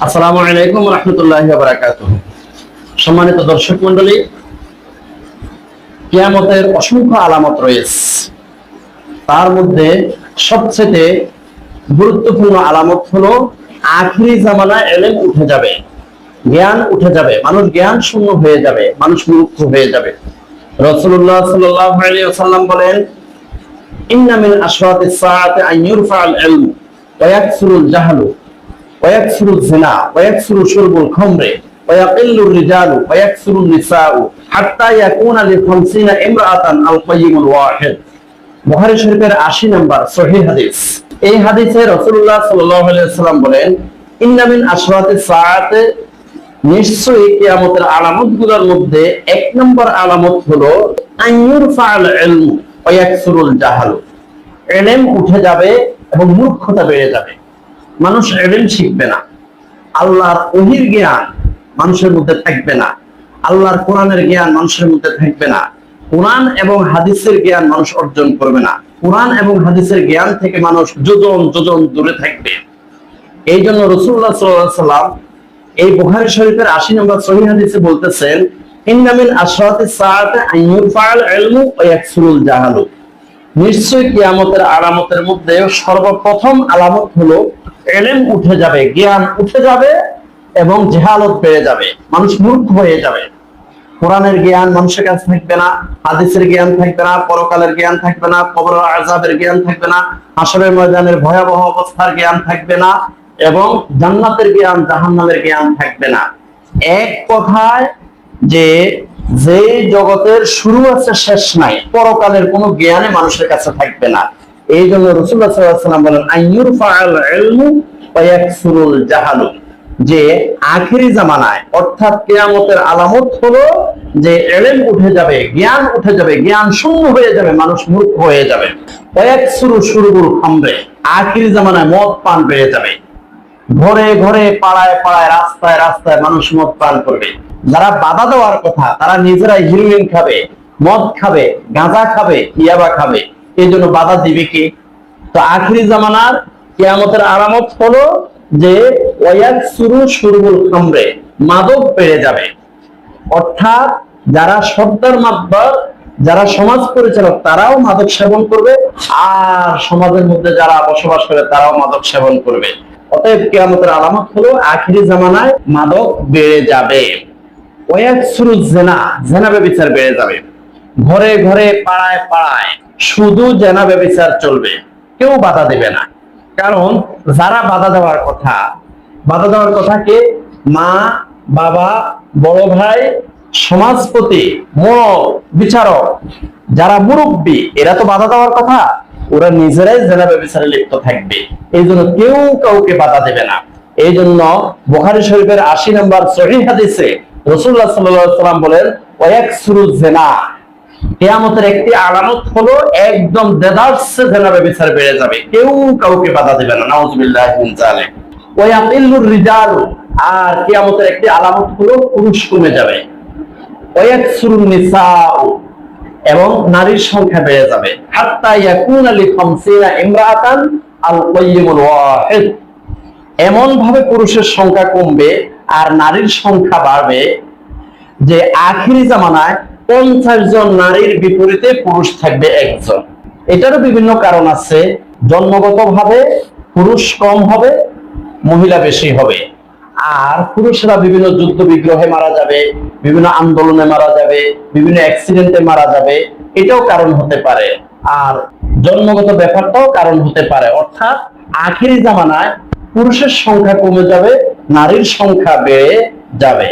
আসসালামু আলাইকুম রাহমাতুল্লাহি ওয়া বারাকাতুহু। সম্মানিত দর্শক মণ্ডলী, কিয়ামতের অসংখ্য আলামত রয়েছে। তার মধ্যে সবচেয়ে গুরুত্বপূর্ণ আলামত হলো আখিরি জামানায় ইলম উঠে যাবে, জ্ঞান উঠে যাবে, মানুষ জ্ঞান শূন্য হয়ে যাবে, মানুষ মূর্খ হয়ে যাবে। রাসূলুল্লাহ সাল্লাল্লাহু আলাইহি ওয়াসাল্লাম বলেন, ইন্না মিন আশরাতিস সাআতি আন ইরফা'আল ইলম ওয়া ইয়াকসুরুল জাহলু ويكثر الزنا ويكثر شرب الخمر ويقل الرجال ويكثر النساء حتى يكون ل50 امرأة القيم الواحد। বুখারী শরীফের 80 নম্বর সহিহ হাদিস। এই হাদিসে রাসূলুল্লাহ সাল্লাল্লাহু আলাইহি ওয়াসাল্লাম বলেন, ইন্না মিন আশরাতিস সাআতি, নিশ্চয়ই কিয়ামতের আলামতগুলোর মধ্যে এক নম্বর আলামত হলো আইয়ুরফা'আল ইলম ওয়া ইয়াকসুরুল জাহল, ইলম উঠে যাবে এবং মূর্খতা বেড়ে যাবে। মানুষ ইলম শিখবে না, আল্লাহর ওহীর জ্ঞান মানুষের মধ্যে থাকবে না, আল্লাহর কোরআনের জ্ঞান মানুষের মধ্যে থাকবে না, কোরআন এবং হাদিসের জ্ঞান মানুষ অর্জন করবে না, কোরআন এবং হাদিসের জ্ঞান থেকে মানুষ যোজন যোজন দূরে থাকবে। এই জন্য রাসূলুল্লাহ সাল্লাল্লাহু আলাইহি ওয়াসাল্লাম এই বুখারী শরীফের 80 নম্বর সহিহ হাদিসে বলতেছেন, ইন্না মিন আশরাতিস সাআতি আন ইরফা'আল ইলমু ওয়া ইয়াকসুরুল জাহলু, নিশ্চয়ই কিয়ামতের আলামতের মধ্যে সর্বপ্রথম আলামত হলো ইলম উঠে যাবে, জ্ঞান উঠে যাবে এবং জাহালত বেড়ে যাবে, মানুষ মূর্খ হয়ে যাবে। কোরআনের জ্ঞান মানুষের কাছে থাকবে না, হাদিসের জ্ঞান থাকবে না, পরকালের জ্ঞান থাকবে না, কবরের আযাবের জ্ঞান থাকবে না, হাশরের ময়দানের ভয়াবহ অবস্থার জ্ঞান থাকবে না এবং জান্নাতের জ্ঞান জাহান্নামের জ্ঞান থাকবে না। এক কথায় যে জগতের শুরু আছে শেষ নাই, পরকালের কোনো জ্ঞানে মানুষের কাছে থাকবে না। এই জন্য রাসূলুল্লাহ সাল্লাল্লাহু আলাইহি ওয়াসাল্লাম বলেন, আইয়ুরফা'আল ইলমু ওয়া ইয়াকসুরুল জাহলু, যে আখিরি জামানায় অর্থাৎ কিয়ামতের আলামত হলো যে ইলম উঠে যাবে, জ্ঞান উঠে যাবে, জ্ঞান শূন্য হয়ে যাবে, মানুষ মূর্খ হয়ে যাবে। ওয়া ইয়াকসুরু শুরবুল খামরে, আখিরি জামানায় মদ পান বেড়ে যাবে, ঘরে ঘরে পাড়ায় পাড়ায় রাস্তায় রাস্তায় মানুষ মদ পান করবে। যারা বাধা দেওয়ার কথা তারা নিজেরাই হিরোইন খাবে, মদ খাবে, গাঁজা খাবে, ইয়াবা খাবে, এই জন্য বাধা দিবে কি? তো আখিরি জামানার কিয়ামতের আলামত হলো যে ওয়ায়াকসুরু শুরবুল খামরে, মাদক বেড়ে যাবে। অর্থাৎ যারা সর্দার মাতবার, যারা সমাজ পরিচালক তারাও মাদক সেবন করবে, আর সমাজের মধ্যে যারা বসবাস করে তারাও মাদক সেবন করবে। অতএব কিয়ামতের আলামত হলো আখিরি জামানায় মাদক বেড়ে যাবে। ওয়ায়াকসুরু জিনা, জিনা ব্যভিচার বেড়ে যাবে, ঘরে ঘরে পাড়ায় পাড়ায় শুধু জিনা ব্যভিচার চলবে, কেউ বাধা দেবে না। কারণ যারা বাধা দেওয়ার কথা কে? মা, বাবা, বড় ভাই, সমাজপতি, বিচারক, যারা মুরব্বী, এরা তো বাধা দেওয়ার কথা, ওরা নিজেরাই জিনা ব্যভিচারে লিপ্ত থাকবে। এই জন্য কেউ কাউকে বাধা দেবে না। এই জন্য বুখারী শরীফের 80 নম্বর সহিহ হাদিসে রাসূলুল্লাহ সাল্লাল্লাহু আলাইহি ওয়াসাল্লাম বলেন, ওয়ায়াকসুরু জিনা, কিয়ামতের একটি আলামত হলো একদম দেদারসে জিনা ব্যভিচার বেড়ে যাবে, কেউ কাউকে বাধা দেবে না। নাউযুবিল্লাহি মিন যালিক। ওয়ায়াকিল্লুর রিজাল, আর কিয়ামতের একটি আলামত হলো পুরুষ কমে যাবে। ওয়ায়াকসুরুন নিসাউ, এবং নারীর সংখ্যা বেড়ে যাবে। হাত্তা ইয়াকুনা লি50 ইমরাআতান আল কাইয়িমুল ওয়াহিদ, এমন ভাবে পুরুষের সংখ্যা কমবে আর নারীর সংখ্যা বাড়বে যে আখিরি জামানায় 50 জন নারীর বিপরীতে পুরুষ থাকবে একজন। এটারও বিভিন্ন কারণ আছে। জন্মগতভাবে পুরুষ কম হবে, মহিলা বেশি হবে, আর পুরুষরা বিভিন্ন যুদ্ধ বিগ্রহে মারা যাবে, বিভিন্ন আন্দোলনে মারা যাবে, বিভিন্ন অ্যাক্সিডেন্টে মারা যাবে, এটাও কারণ হতে পারে। আর জন্মগত ব্যাপারটাও কারণ হতে পারে। অর্থাৎ আখিরি জামানায় পুরুষের সংখ্যা কমে যাবে, নারীর সংখ্যা বেড়ে যাবে।